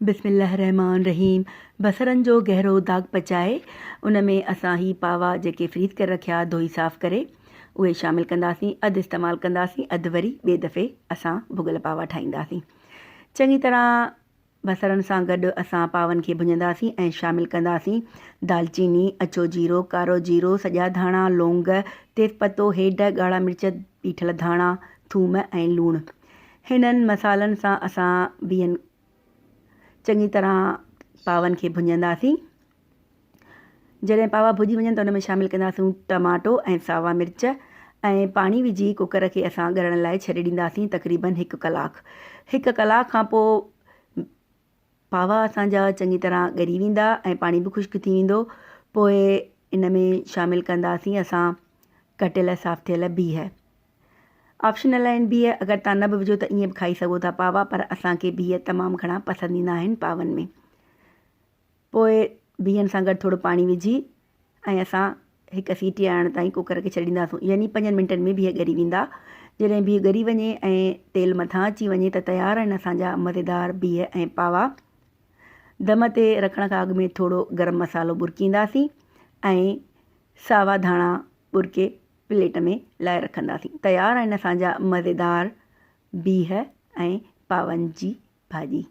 बिस्मिल्लाहिर्रहमानिर्रहीम। बसरनि जो गहरो दाग़ पचाए उन में असां ही पावा जेके फ्रीज़ करे रखिया धोई साफ़ करे उहे शामिलु कंदासीं। अधु इस्तेमालु कंदासीं, अधु वरी ॿिए दफ़े असां भुॻल पावा ठाहींदासीं। चङी तरह बसरनि सां गॾु असां पावनि खे भुञंदासीं ऐं शामिलु कंदासीं दालचीनी, अछो जीरो, कारो जीरो, सॼा धाणा, लौंग, तेज़पतो, हेड, ॻाढ़ा मिर्च, पीठल धाणा, थूम ऐं लूणु। हिननि मसालनि सां असां बिहनि चङी तरह पावनि खे भुञंदासीं। जॾहिं पावा भुॼी वञनि त उन में शामिलु कंदासीं टमाटो ऐं सावा मिर्च ऐं पाणी विझी कुकर खे असां ॻरण लाइ छॾे ॾींदासीं तक़रीबन 1 कलाकु। 1 कलाक खां पोइ पावा असांजा चङी तरह ॻरी वेंदा ऐं पाणी बि ख़ुश्क थी वेंदो। पोइ इन में शामिलु कंदासीं असां कटियल साफ़ थियल बीह। ऑप्शनल आहिनि बीह, अगरि तव्हां न बि विझो त ईअं बि खाई सघो था पावा, पर असांखे बीह तमामु घणा पसंदि ईंदा आहिनि पावनि में। पोइ बीहनि सां गॾु थोरो पाणी विझी ऐं असां 1 सीटी आणण ताईं कुकर खे छॾे ॾींदासीं, यानी 5 मिंटनि में बीह ॻरी वेंदा। जॾहिं बीह ॻरी वञे ऐं तेल मथां अची वञे त तयारु आहिनि असांजा मज़ेदार बीह ऐं पावा। दम ते रखण खां अॻु में थोरो गरम मसालो बुरकींदासीं ऐं सावा धाणा बुरके प्लेट में लाइ रखंदासीं। तयारु आहिनि असांजा मज़ेदार बीह ऐं पावनि जी भाॼी।